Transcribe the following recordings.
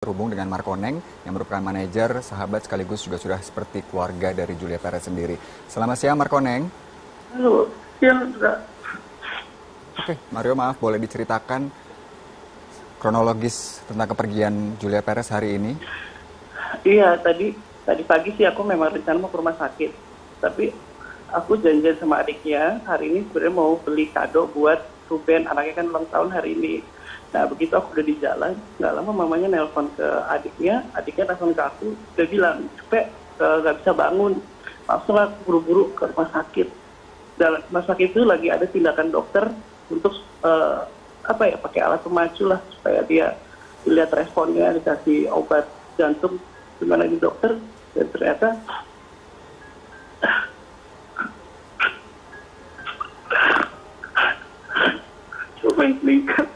terhubung dengan Markoneng yang merupakan manajer, sahabat sekaligus juga sudah seperti keluarga dari Julia Perez sendiri. Selamat siang Markoneng. Halo, siang Kak. Oke, Mario, maaf boleh diceritakan kronologis tentang kepergian Julia Perez hari ini? Iya, tadi pagi sih aku memang rencana mau ke rumah sakit. Tapi aku janjian sama adiknya hari ini sebenarnya mau beli kado buat Ruben, anaknya kan ulang tahun hari ini. Nah, begitu aku udah di jalan, nggak lama mamanya nelpon ke adiknya nelpon ke aku, dia bilang, "Cepet, nggak bisa bangun." Langsung lah buru-buru ke rumah sakit. Dalam rumah sakit itu lagi ada tindakan dokter untuk pakai alat pemacu lah supaya dia dilihat responnya, dikasih obat jantung gimana di dokter, dan ternyata coba meninggal.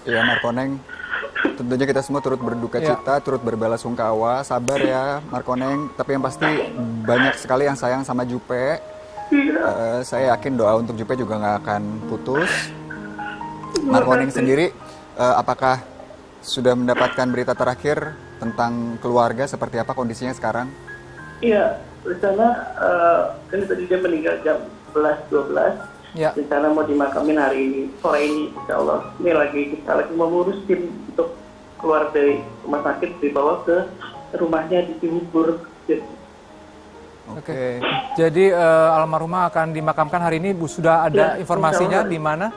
Iya Markoneng, tentunya kita semua turut berduka cita, turut berbelasungkawa, sabar ya Markoneng. Tapi yang pasti banyak sekali yang sayang sama Jupe. Saya yakin doa untuk Jupe juga nggak akan putus. Markoneng sendiri, apakah sudah mendapatkan berita terakhir tentang keluarga seperti apa kondisinya sekarang? Iya, rencana kan tadi dia meninggal jam 11.12. Ya. Rencana mau dimakamin hari ini, sore ini, insya Allah. Ini kita lagi mau ngurus tim untuk keluar dari rumah sakit, dibawa ke rumahnya di Cibubur. Oke. Jadi almarhumah akan dimakamkan hari ini, Bu. Sudah ada informasinya di mana?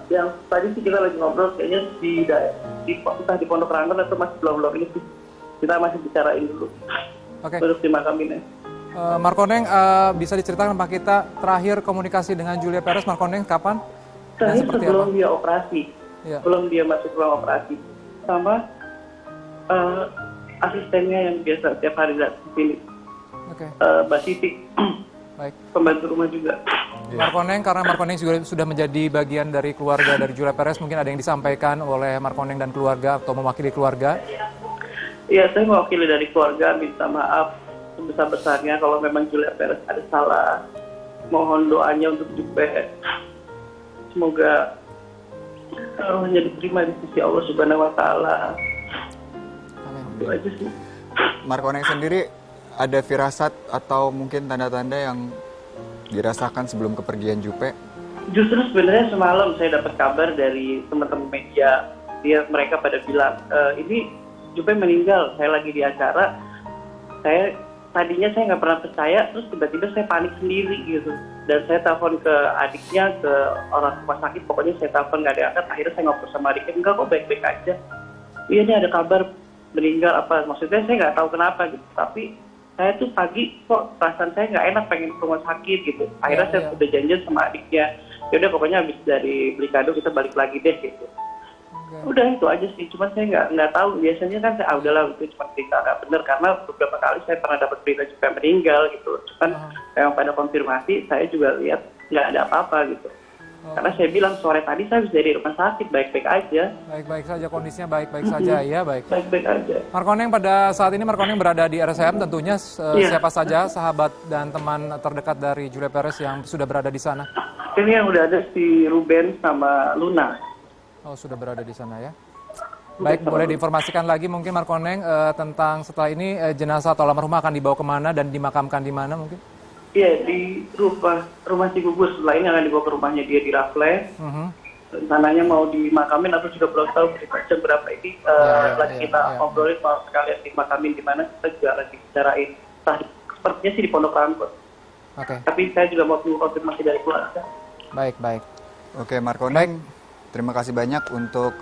Yang tadi sih kita lagi ngobrol, kayaknya entah di Pondok Rangon atau masih belum ini sih. Kita masih bicarain dulu. Oke. Untuk dimakamin ya. Markoneng, bisa diceritakan Pak kita terakhir komunikasi dengan Julia Perez, Markoneng kapan? Terakhir sebelum dia operasi, sebelum dia masuk ruang operasi, sama asistennya yang biasa tiap hari datang ke sini, Mbak Siti, baik. Pembantu rumah juga. Markoneng, karena Markoneng juga sudah menjadi bagian dari keluarga dari Julia Perez, mungkin ada yang disampaikan oleh Markoneng dan keluarga atau mewakili keluarga? Iya, saya mewakili dari keluarga, minta maaf sebesar-besarnya kalau memang Julia Perez ada salah. Mohon doanya untuk Jupe. Semoga rohnya diterima di sisi Allah Subhanahu wa Ta'ala. Itu aja sih. Markoneng sendiri ada firasat atau mungkin tanda-tanda yang dirasakan sebelum kepergian Jupe? Justru sebenarnya semalam saya dapat kabar dari teman-teman media. Mereka pada bilang, ini Jupe meninggal. Saya lagi di acara. Tadinya saya nggak pernah percaya, terus tiba-tiba saya panik sendiri gitu. Dan saya telepon ke adiknya, ke orang rumah sakit, pokoknya saya telepon nggak diangkat. Akhirnya saya ngobrol sama adiknya, enggak kok baik-baik aja. Iya ini ada kabar meninggal apa, maksudnya saya nggak tahu kenapa gitu. Tapi saya tuh pagi kok perasaan saya nggak enak, pengen ke rumah sakit gitu. Akhirnya saya udah janjian sama adiknya, yaudah pokoknya habis dari beli kado kita balik lagi deh gitu. Udah itu aja sih, cuma saya nggak tahu, biasanya kan saya udahlah itu cuma cerita nggak benar, karena beberapa kali saya pernah dapat berita juga meninggal gitu, cuman yang pada konfirmasi saya juga lihat nggak ada apa-apa gitu, karena saya bilang sore tadi saya habis dari rumah sakit baik-baik aja. Baik-baik saja, kondisinya baik-baik saja ya, baik. Baik-baik aja. Markoneng, pada saat ini Markoneng berada di RSCM, tentunya siapa saja sahabat dan teman terdekat dari Julia Perez yang sudah berada di sana? Ini yang udah ada si Ruben sama Luna. Oh, sudah berada di sana ya. Baik, boleh diinformasikan lagi mungkin Markoneng tentang setelah ini jenazah atau almarhumah akan dibawa kemana dan dimakamkan di mana mungkin? Iya, di rumah Cibubur. Setelah ini akan dibawa ke rumahnya dia di Rafle. Rencananya mau dimakamin atau juga belum tahu jam berapa ini. Lagi kita ngobrolin mau sekalian dimakamin di mana, kita juga lagi bicarain. Sepertinya sih di Pondok Rangon. Tapi saya juga mau tunggu konfirmasi dari keluarga. Baik. Oke Markoneng, terima kasih banyak untuk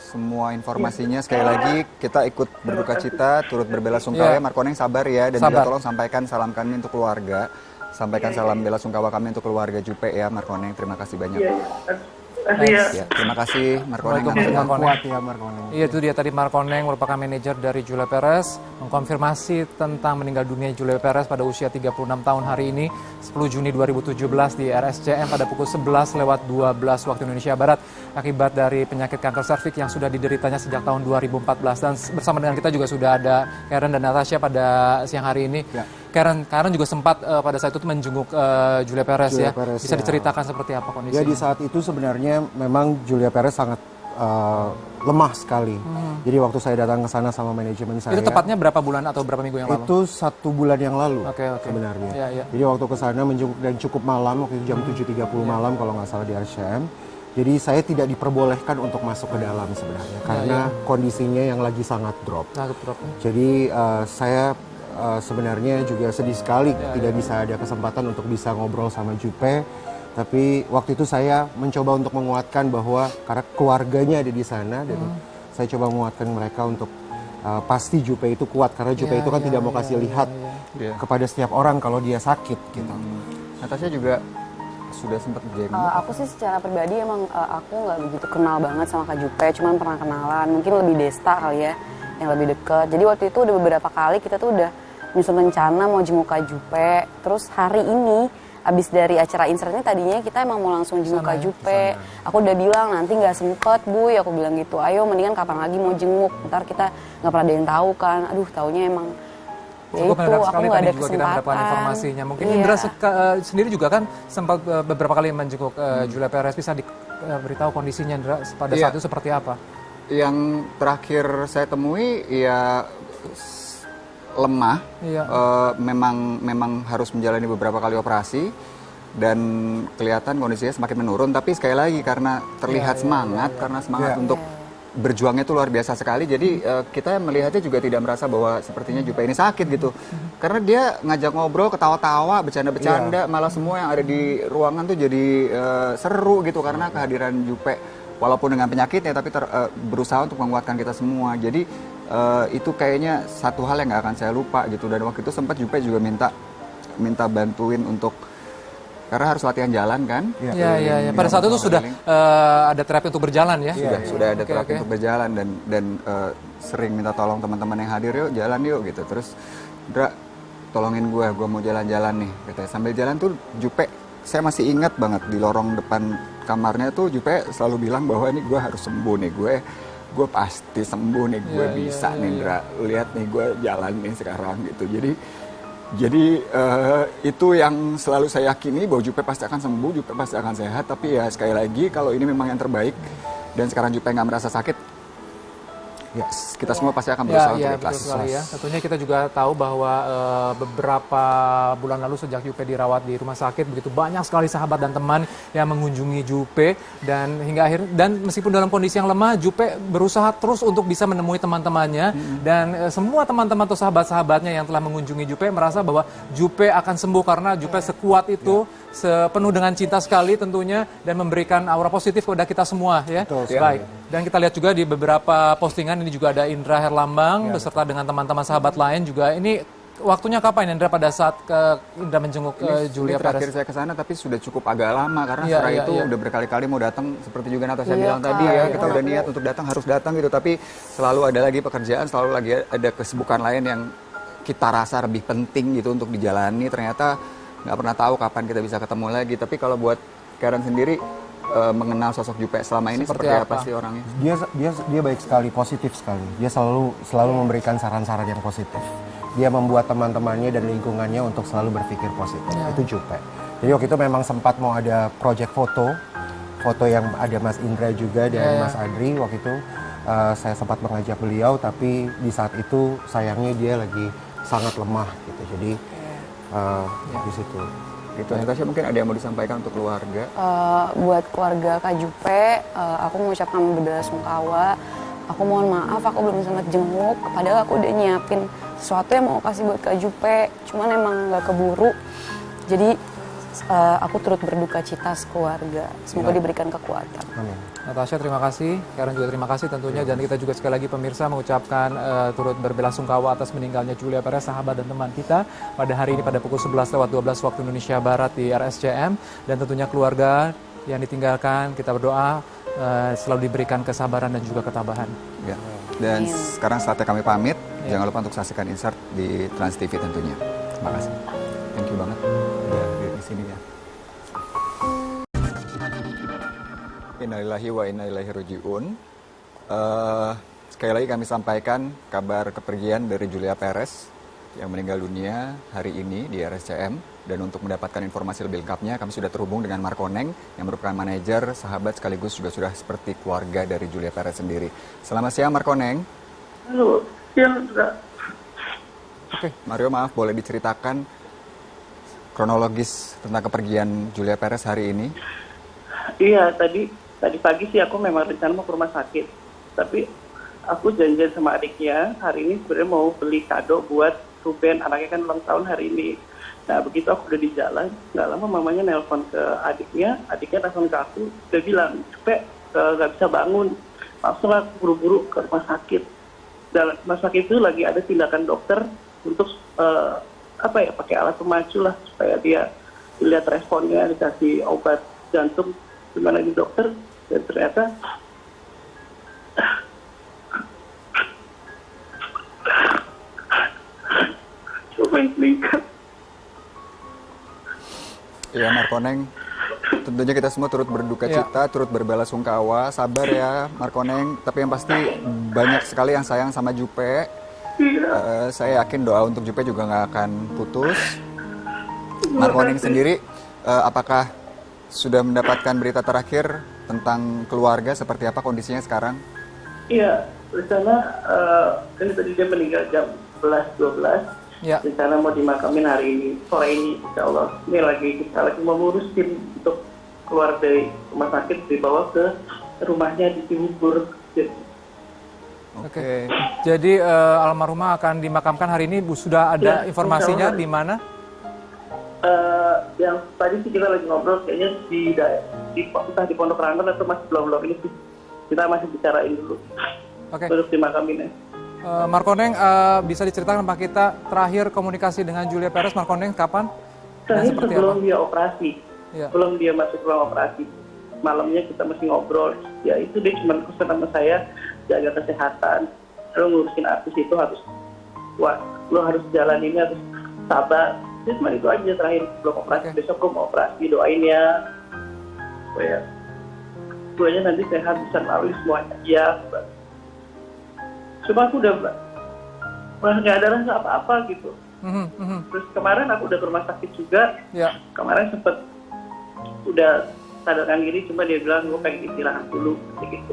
semua informasinya. Sekali lagi kita ikut berduka cita, turut berbelasungkawa. Markoneng sabar ya, dan juga tolong sampaikan salam kami untuk keluarga. Sampaikan salam belasungkawa kami untuk keluarga Jupe ya Markoneng. Terima kasih banyak. Terima kasih Markoneng. Iya, itu dia tadi Markoneng merupakan manajer dari Julia Perez, mengkonfirmasi tentang meninggal dunia Julia Perez pada usia 36 tahun hari ini 10 Juni 2017 di RSCM pada pukul 11:12 waktu Indonesia Barat akibat dari penyakit kanker serviks yang sudah dideritanya sejak tahun 2014. Dan bersama dengan kita juga sudah ada Karen dan Natasha pada siang hari ini. Karen juga sempat pada saat itu menjenguk Julia Perez. Bisa diceritakan seperti apa kondisinya? Ya, di saat itu sebenarnya memang Julia Perez sangat lemah sekali. Jadi waktu saya datang ke sana sama manajemen saya. Itu tepatnya berapa bulan atau berapa minggu yang lalu? Itu 1 bulan yang lalu sebenarnya. Ya. Jadi waktu ke sana menjenguk dan cukup malam, waktu itu jam 7.30 malam kalau nggak salah di RCM. Jadi saya tidak diperbolehkan untuk masuk ke dalam sebenarnya karena kondisinya yang lagi sangat drop. Jadi saya sebenarnya juga sedih sekali tidak bisa ada kesempatan untuk bisa ngobrol sama Jupe. Tapi waktu itu saya mencoba untuk menguatkan bahwa karena keluarganya ada di sana dan saya coba menguatkan mereka untuk pasti Jupe itu kuat karena Jupe itu kan tidak mau kasih lihat kepada setiap orang kalau dia sakit gitu. Natasha juga sudah sempat jenguk. Aku sih secara pribadi emang aku nggak begitu kenal banget sama Kak Jupe, cuman pernah kenalan, mungkin lebih Desta kali ya, yang lebih deket. Jadi waktu itu udah beberapa kali kita tuh udah nyusun rencana mau jenguk Kak Jupe. Terus hari ini, abis dari acara insert ini tadinya kita emang mau langsung jenguk Kak Jupe. Aku udah bilang nanti nggak sempet Bu, aku bilang gitu. Ayo mendingan kapan lagi mau jenguk, ntar kita nggak pernah ada yang tahu kan. Aduh taunya emang cukup mendadak sekali tadi juga kita mendapatkan informasinya. Mungkin Indra sendiri juga kan sempat beberapa kali menjenguk Julia Perez. Bisa diberitahu kondisinya Indra pada saat itu seperti apa? Yang terakhir saya temui ya lemah. Memang harus menjalani beberapa kali operasi dan kelihatan kondisinya semakin menurun. Tapi sekali lagi karena terlihat semangat untuk berjuangnya itu luar biasa sekali. Jadi kita melihatnya juga tidak merasa bahwa sepertinya Jupe ini sakit gitu. Karena dia ngajak ngobrol, ketawa-tawa, bercanda-bercanda, malah semua yang ada di ruangan tuh jadi seru gitu karena kehadiran Jupe walaupun dengan penyakitnya tapi berusaha untuk menguatkan kita semua. Jadi itu kayaknya satu hal yang nggak akan saya lupa gitu. Dan waktu itu sempat Jupe juga minta bantuin untuk karena harus latihan jalan kan? Iya. Pada saat itu sudah ada terapi untuk berjalan ya? Sudah ada terapi untuk berjalan dan sering minta tolong teman-teman yang hadir, yuk jalan yuk gitu. Terus Indra tolongin gue mau jalan-jalan nih katanya. Sambil jalan tuh Jupe, saya masih ingat banget di lorong depan kamarnya tuh Jupe selalu bilang bahwa ini gue harus sembuh nih, gue pasti sembuh nih, gue bisa nih Indra, lihat nih gue jalan nih sekarang gitu. Jadi itu yang selalu saya yakini bahwa Jupe pasti akan sembuh, Jupe pasti akan sehat. Tapi ya sekali lagi kalau ini memang yang terbaik dan sekarang Jupe nggak merasa sakit, kita semua pasti akan berusaha untuk ikhlas. Tentunya kita juga tahu bahwa beberapa bulan lalu sejak Jupe dirawat di rumah sakit begitu banyak sekali sahabat dan teman yang mengunjungi Jupe dan hingga meskipun dalam kondisi yang lemah, Jupe berusaha terus untuk bisa menemui teman-temannya dan semua teman-teman atau sahabat-sahabatnya yang telah mengunjungi Jupe merasa bahwa Jupe akan sembuh karena Jupe sekuat itu, sepenuh dengan cinta sekali tentunya dan memberikan aura positif kepada kita semua ya. Baik. Dan kita lihat juga di beberapa postingan ini juga ada Indra Herlambang beserta dengan teman-teman sahabat lain juga. Ini waktunya kapan Indra pada saat Indra menjenguk Julia Perez? Terakhir saya ke sana tapi sudah cukup agak lama karena setelah itu udah berkali-kali mau datang seperti juga Natasha bilang tadi ya, kita udah niat untuk datang harus datang gitu, tapi selalu ada lagi pekerjaan, selalu lagi ada kesibukan lain yang kita rasa lebih penting gitu untuk dijalani. Ternyata nggak pernah tahu kapan kita bisa ketemu lagi. Tapi kalau buat Karen sendiri mengenal sosok Jupe selama ini seperti apa sih orangnya? Dia baik sekali, positif sekali. Dia selalu memberikan saran-saran yang positif. Dia membuat teman-temannya dan lingkungannya untuk selalu berpikir positif. Itu Jupe. Jadi waktu itu memang sempat mau ada project foto yang ada Mas Indra juga dan Mas Adri. Waktu itu saya sempat mengajak beliau, tapi di saat itu sayangnya dia lagi sangat lemah gitu. Jadi di situ. Itu Natasha mungkin ada yang mau disampaikan untuk keluarga? Buat keluarga Kak Jupe, aku mengucapkan berbela-sungkawa. Aku mohon maaf, aku belum sempat jenguk. Padahal aku udah nyiapin sesuatu yang mau kasih buat Kak Jupe. Cuman emang nggak keburu. Jadi aku turut berduka cita sekeluarga. Semoga diberikan kekuatan. Amin. Natasha terima kasih, Karen juga terima kasih tentunya, dan kita juga sekali lagi pemirsa mengucapkan turut berbelasungkawa atas meninggalnya Julia Perez, sahabat dan teman kita pada hari ini pada pukul 11:12 waktu Indonesia Barat di RSCM, dan tentunya keluarga yang ditinggalkan kita berdoa selalu diberikan kesabaran dan juga ketabahan. Ya. Dan sekarang saatnya kami pamit, jangan lupa untuk saksikan insert di Trans TV tentunya. Terima kasih. Thank you banget udah di sini ya. Innalillahi wa inna ilaihi raji'un. Sekali lagi kami sampaikan kabar kepergian dari Julia Perez yang meninggal dunia hari ini di RSCM. Dan untuk mendapatkan informasi lebih lengkapnya, kami sudah terhubung dengan Markoneng yang merupakan manajer, sahabat sekaligus juga sudah seperti keluarga dari Julia Perez sendiri. Selamat siang Markoneng. Halo, siang Kak. Oke, Mario, maaf boleh diceritakan kronologis tentang kepergian Julia Perez hari ini? Iya, tadi pagi sih aku memang rencana mau ke rumah sakit. Tapi aku janjian sama adiknya, hari ini sebenarnya mau beli kado buat Ruben, anaknya kan ulang tahun hari ini. Nah, begitu aku udah di jalan, nggak lama mamanya nelpon ke adiknya nelpon ke aku, dia bilang, "Cepet, nggak bisa bangun." Langsung aku buru-buru ke rumah sakit. Dan rumah sakit itu lagi ada tindakan dokter untuk pakai alat pemacu lah supaya dia dilihat responnya, dikasih obat jantung gimana di dokter, dan ternyata coba meninggal. Ya Markoneng, tentunya kita semua turut berduka cita, turut berbelasungkawa. Sabar ya Markoneng, tapi yang pasti banyak sekali yang sayang sama Jupe. Saya yakin doa untuk Jupe juga nggak akan putus. Markoneng sendiri, apakah sudah mendapatkan berita terakhir tentang keluarga, seperti apa kondisinya sekarang? Iya, rencana kan tadi dia meninggal jam 11-12. Ya. Rencana mau dimakamin hari ini, sore ini, insya Allah. Ini kita lagi mau ngurus tim untuk keluar dari rumah sakit, dibawa ke rumahnya di Cibubur. Oke. Jadi almarhumah akan dimakamkan hari ini, Bu. Sudah ada informasinya di mana? Yang tadi sih kita lagi ngobrol, kayaknya entah di Pondok Rangon atau masih belum ini sih. Kita masih bicarain dulu. Oke. Terus dimakamin ya. Markoneng, bisa diceritakan Pak kita terakhir komunikasi dengan Julia Perez, Markoneng kapan? Terakhir sebelum dia operasi, sebelum dia masuk ruang operasi. Malamnya kita masih ngobrol, ya itu dia cuma pesan sama saya, jaga kesehatan, lo ngurusin artis itu harus kuat, lo harus jalan ini harus sabar. Jadi cuma itu aja terakhir sebelum operasi. Besok gue mau operasi, doain ya, supaya gue nanti sehat bisa melalui semuanya. Ya, cuma aku udah nggak ada rasa apa-apa gitu. Terus kemarin aku udah ke rumah sakit juga. Kemarin sempet udah sadarkan diri, cuma dia bilang gue pengen istirahat dulu gitu.